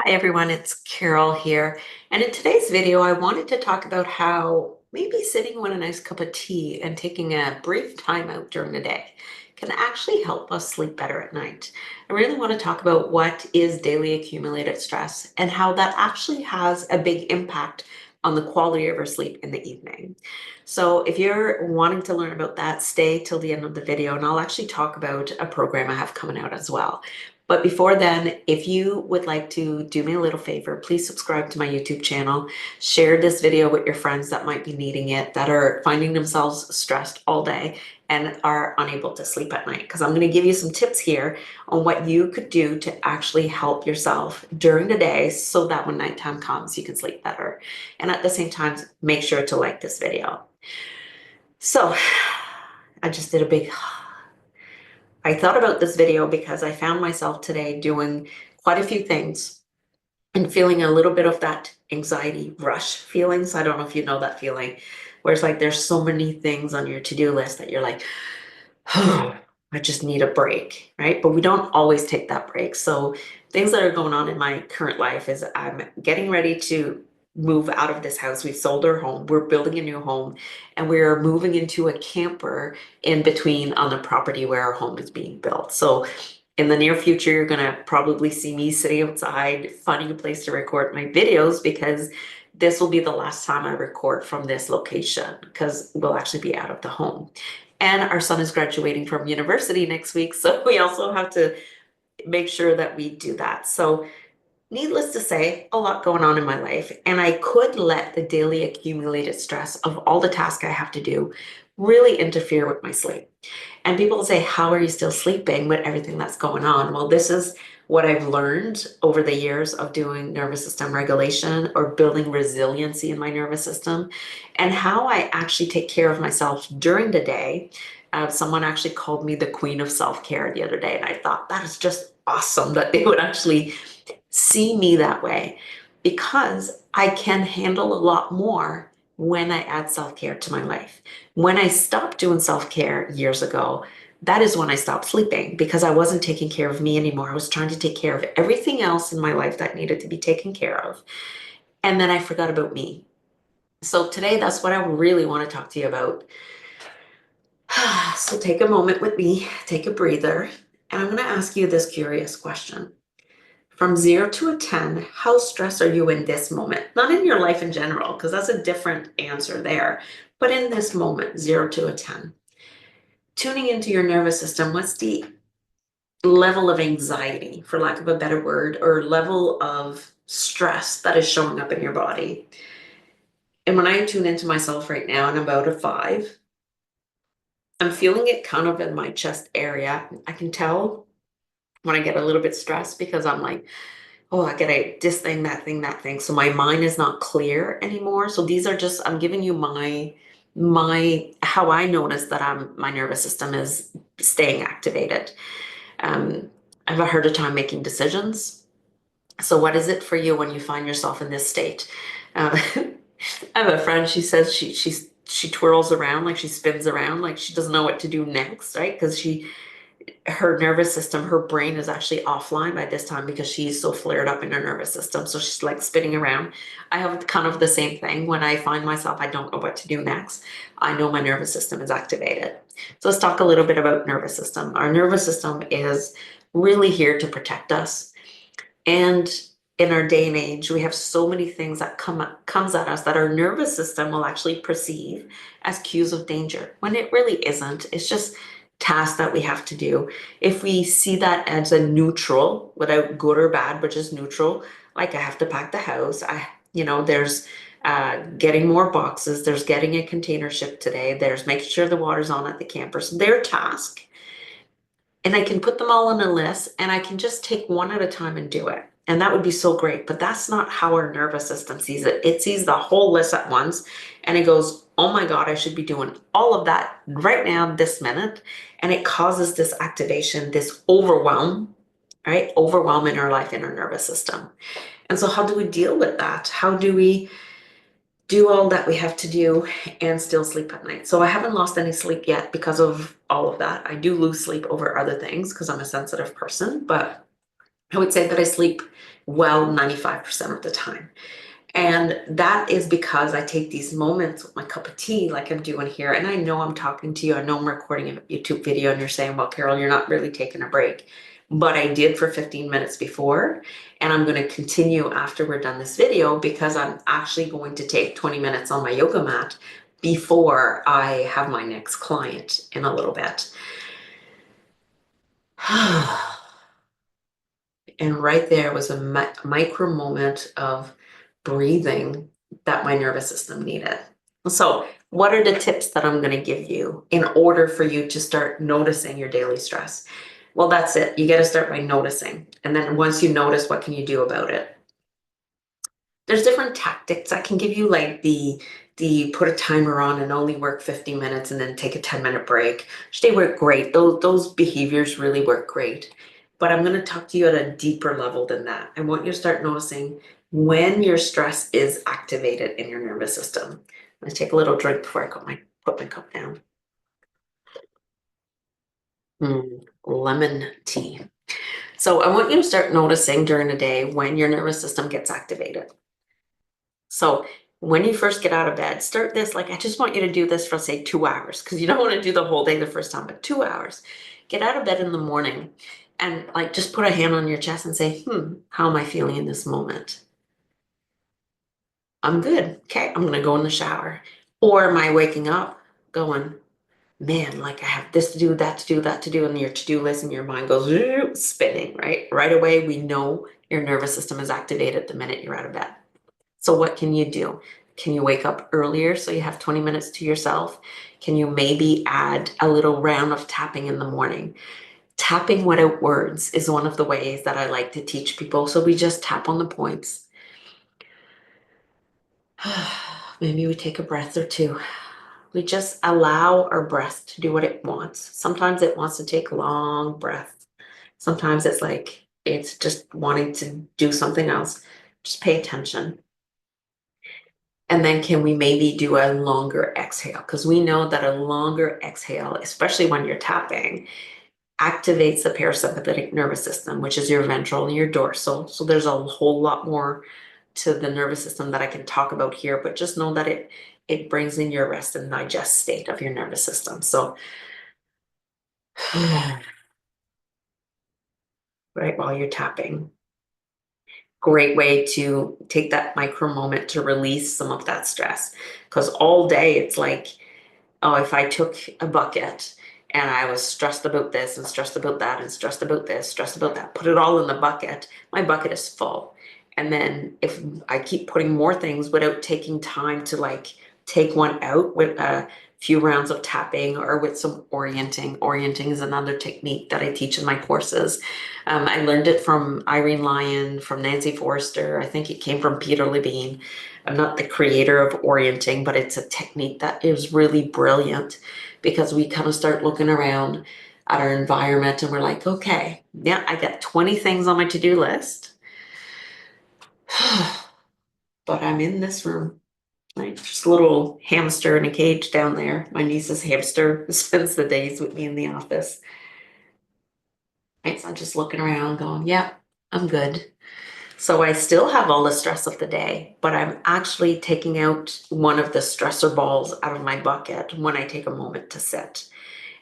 Hi everyone, it's Carol here. And in today's video, I wanted to talk about how maybe sitting with a nice cup of tea and taking a brief time out during the day can actually help us sleep better at night. I really want to talk about what is daily accumulated stress and how that actually has a big impact on the quality of our sleep in the evening. So if you're wanting to learn about that, stay till the end of the video and I'll actually talk about a program I have coming out as well. But before then, if you would like to do me a little favor, please subscribe to my YouTube channel, share this video with your friends that might be needing it, that are finding themselves stressed all day and are unable to sleep at night. Because I'm going to give you some tips here on what you could do to actually help yourself during the day so that when nighttime comes, you can sleep better. And at the same time, make sure to like this video. So I just did a big I thought about this video because I found myself today doing quite a few things and feeling a little bit of that anxiety rush feelings. I don't know if you know that feeling, where it's like there's so many things on your to-do list that you're like, oh, I just need a break, right? But we don't always take that break. So things that are going on in my current life is I'm getting ready to move out of this house. We've sold our home. We're building a new home and we're moving into a camper in between on the property where our home is being built. So in the near future, you're going to probably see me sitting outside, finding a place to record my videos because this will be the last time I record from this location because we'll actually be out of the home. And our son is graduating from university next week, so we also have to make sure that we do that. So needless to say, a lot going on in my life, and I could let the daily accumulated stress of all the tasks I have to do really interfere with my sleep. And people say, how are you still sleeping with everything that's going on? Well, this is what I've learned over the years of doing nervous system regulation or building resiliency in my nervous system and how I actually take care of myself during the day. Someone actually called me the queen of self-care the other day, and I thought that is just awesome that they would actually see me that way because I can handle a lot more when I add self-care to my life. When I stopped doing self-care years ago, that is when I stopped sleeping because I wasn't taking care of me anymore. I was trying to take care of everything else in my life that needed to be taken care of. And then I forgot about me. So today, that's what I really want to talk to you about. So take a moment with me, take a breather, and I'm going to ask you this curious question. From 0 to a 10, how stressed are you in this moment? Not in your life in general, because that's a different answer there, but in this moment, 0 to a 10. Tuning into your nervous system, what's the level of anxiety, for lack of a better word, or level of stress that is showing up in your body? And when I tune into myself right now, and I'm about a 5, I'm feeling it kind of in my chest area. I can tell when I get a little bit stressed because I'm like, oh, I gotta this thing, that thing, that thing. So my mind is not clear anymore. So these are just, I'm giving you my how I notice that my nervous system is staying activated. I have a harder time making decisions. So what is it for you when you find yourself in this state? I have a friend, she says she twirls around, like she spins around, like she doesn't know what to do next, right? Because her nervous system, her brain is actually offline by this time because she's so flared up in her nervous system. So she's like spinning around. I have kind of the same thing when I find myself, I don't know what to do next. I know my nervous system is activated. So let's talk a little bit about nervous system. Our nervous system is really here to protect us. And in our day and age, we have so many things that comes at us that our nervous system will actually perceive as cues of danger when it really isn't. It's just tasks that we have to do. If we see that as a neutral, without good or bad, but just neutral, like I have to pack the house, there's getting more boxes, there's getting a container shipped today, there's making sure the water's on at the camper. So their task, and I can put them all on a list and I can just take one at a time and do it. And that would be so great. But that's not how our nervous system sees it. It sees the whole list at once and it goes, oh my God, I should be doing all of that right now, this minute. And it causes this activation, this overwhelm, right? Overwhelm in our life, in our nervous system. And so how do we deal with that? How do we do all that we have to do and still sleep at night? So I haven't lost any sleep yet because of all of that. I do lose sleep over other things because I'm a sensitive person, but I would say that I sleep well 95% of the time. And that is because I take these moments with my cup of tea, like I'm doing here. And I know I'm talking to you. I know I'm recording a YouTube video and you're saying, well, Carol, you're not really taking a break. But I did for 15 minutes before. And I'm going to continue after we're done this video because I'm actually going to take 20 minutes on my yoga mat before I have my next client in a little bit. And right there was a micro moment of breathing that my nervous system needed. So, what are the tips that I'm going to give you in order for you to start noticing your daily stress? Well, that's it. You got to start by noticing. And then once you notice, what can you do about it? There's different tactics I can give you, like the put a timer on and only work 50 minutes and then take a 10-minute break. They work great. Those behaviors really work great. But I'm going to talk to you at a deeper level than that. I want you to start noticing when your stress is activated in your nervous system. I'm going to take a little drink before I put my cup down. Lemon tea. So I want you to start noticing during the day when your nervous system gets activated. So when you first get out of bed, start this, like, I just want you to do this for, say, 2 hours, because you don't want to do the whole day the first time, but 2 hours. Get out of bed in the morning and, like, just put a hand on your chest and say, how am I feeling in this moment? I'm good. Okay, I'm going to go in the shower. Or am I waking up going, man, like, I have this to do, that to do, that to do, and your to-do list and your mind goes spinning, right? Right away, we know your nervous system is activated the minute you're out of bed. So what can you do? Can you wake up earlier so you have 20 minutes to yourself? Can you maybe add a little round of tapping in the morning? Tapping without words is one of the ways that I like to teach people. So we just tap on the points. Maybe we take a breath or two. We just allow our breath to do what it wants. Sometimes it wants to take long breaths. Sometimes it's like it's just wanting to do something else. Just pay attention. And then can we maybe do a longer exhale? Because we know that a longer exhale, especially when you're tapping, activates the parasympathetic nervous system, which is your ventral and your dorsal. So there's a whole lot more to the nervous system that I can talk about here, but just know that it brings in your rest and digest state of your nervous system. So right while you're tapping, great way to take that micro moment to release some of that stress. Because all day it's like, oh, if I took a bucket and I was stressed about this and stressed about that and stressed about this, stressed about that, put it all in the bucket, my bucket is full. And then if I keep putting more things without taking time to, like, take one out with a few rounds of tapping or with some orienting. Orienting is another technique that I teach in my courses. I learned it from Irene Lyon, from Nancy Forrester. I think it came from Peter Levine. I'm not the creator of orienting, but it's a technique that is really brilliant because we kind of start looking around at our environment and we're like, okay, yeah, I got 20 things on my to-do list, but I'm in this room. Right? Just a little hamster in a cage down there. My niece's hamster spends the days with me in the office. Right? So I'm just looking around going, yeah, I'm good. So I still have all the stress of the day, but I'm actually taking out one of the stressor balls out of my bucket when I take a moment to sit.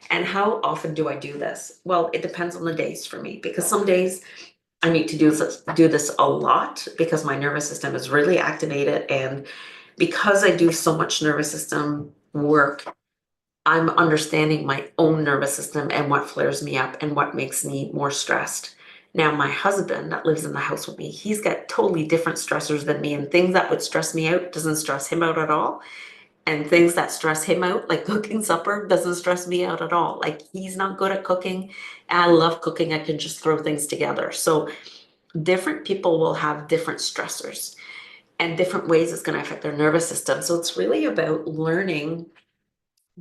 And how often do I do this? Well, it depends on the days for me, because some days I need to do this a lot because my nervous system is really activated. And because I do so much nervous system work, I'm understanding my own nervous system and what flares me up and what makes me more stressed. Now, my husband that lives in the house with me, he's got totally different stressors than me, and things that would stress me out doesn't stress him out at all. And things that stress him out, like cooking supper, doesn't stress me out at all. Like, he's not good at cooking. I love cooking. I can just throw things together. So different people will have different stressors and different ways it's going to affect their nervous system. So it's really about learning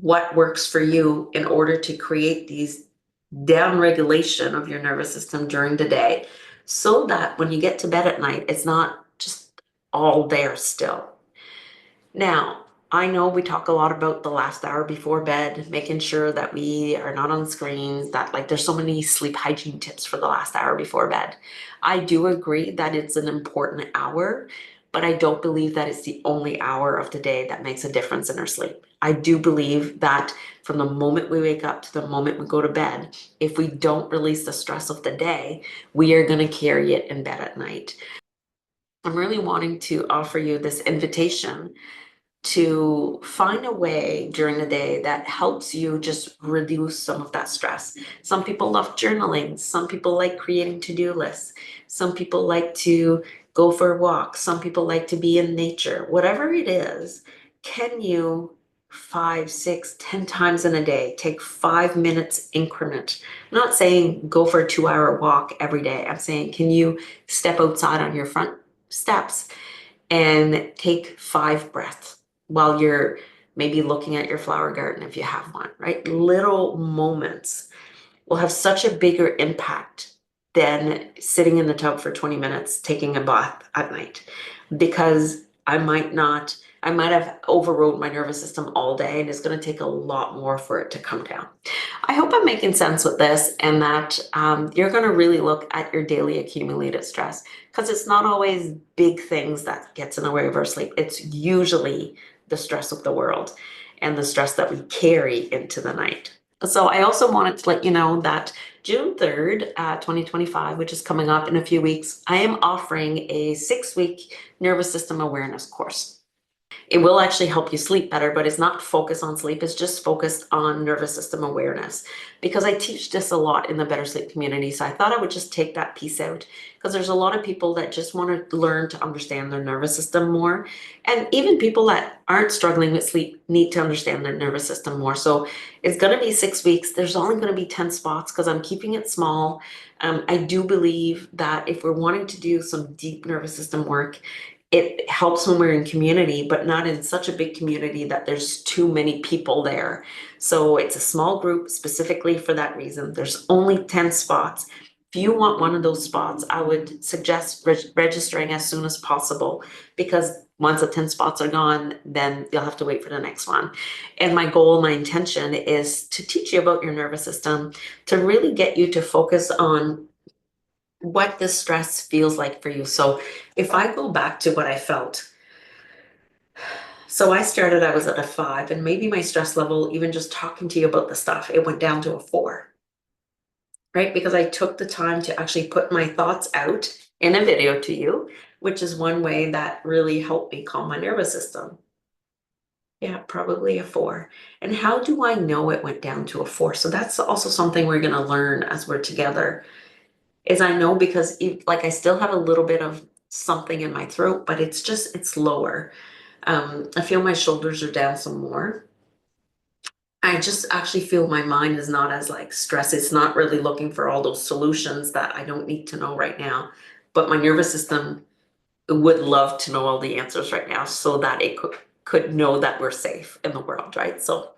what works for you in order to create these down regulation of your nervous system during the day, so that when you get to bed at night, it's not just all there still. Now, I know we talk a lot about the last hour before bed, making sure that we are not on screens, that like there's so many sleep hygiene tips for the last hour before bed. I do agree that it's an important hour, but I don't believe that it's the only hour of the day that makes a difference in our sleep. I do believe that from the moment we wake up to the moment we go to bed, if we don't release the stress of the day, we are going to carry it in bed at night. I'm really wanting to offer you this invitation to find a way during the day that helps you just reduce some of that stress. Some people love journaling. Some people like creating to-do lists. Some people like to go for a walk. Some people like to be in nature. Whatever it is, can you 5, 6, 10 times in a day take 5 minutes increment? I'm not saying go for a 2-hour walk every day. I'm saying, can you step outside on your front steps and take 5 breaths while you're maybe looking at your flower garden if you have one, right? Little moments will have such a bigger impact than sitting in the tub for 20 minutes taking a bath at night, because I might have overrode my nervous system all day, and it's going to take a lot more for it to come down. I hope I'm making sense with this, and that you're going to really look at your daily accumulated stress, because it's not always big things that gets in the way of our sleep. It's usually the stress of the world and the stress that we carry into the night. So I also wanted to let you know that June 3rd, 2025, which is coming up in a few weeks, I am offering a 6-week nervous system awareness course. It will actually help you sleep better, but it's not focused on sleep. It's just focused on nervous system awareness, because I teach this a lot in the Better Sleep community. So I thought I would just take that piece out, because there's a lot of people that just want to learn to understand their nervous system more. And even people that aren't struggling with sleep need to understand their nervous system more. So it's going to be 6 weeks. There's only going to be 10 spots because I'm keeping it small. I do believe that if we're wanting to do some deep nervous system work, it helps when we're in community, but not in such a big community that there's too many people there. So it's a small group specifically for that reason. There's only 10 spots. If you want one of those spots, I would suggest registering as soon as possible, because once the 10 spots are gone, then you'll have to wait for the next one. And my goal, my intention is to teach you about your nervous system, to really get you to focus on what this stress feels like for you. So if I go back to what I felt, so I was at a 5, and maybe my stress level, even just talking to you about the stuff, it went down to a 4, right? Because I took the time to actually put my thoughts out in a video to you, which is one way that really helped me calm my nervous system. Yeah, probably a 4. And how do I know it went down to a 4? So that's also something we're going to learn as we're together. Is I know because like I still have a little bit of something in my throat, but it's lower. I feel my shoulders are down some more. I just actually feel my mind is not as like stressed. It's not really looking for all those solutions that I don't need to know right now. But my nervous system would love to know all the answers right now, so that it could know that we're safe in the world, right? So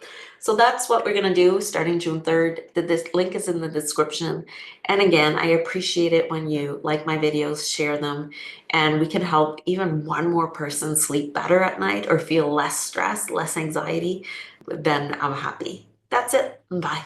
that's what we're gonna do starting June 3rd. This link is in the description. And again, I appreciate it when you like my videos, share them, and we can help even one more person sleep better at night or feel less stress, less anxiety. Then I'm happy. That's it. Bye.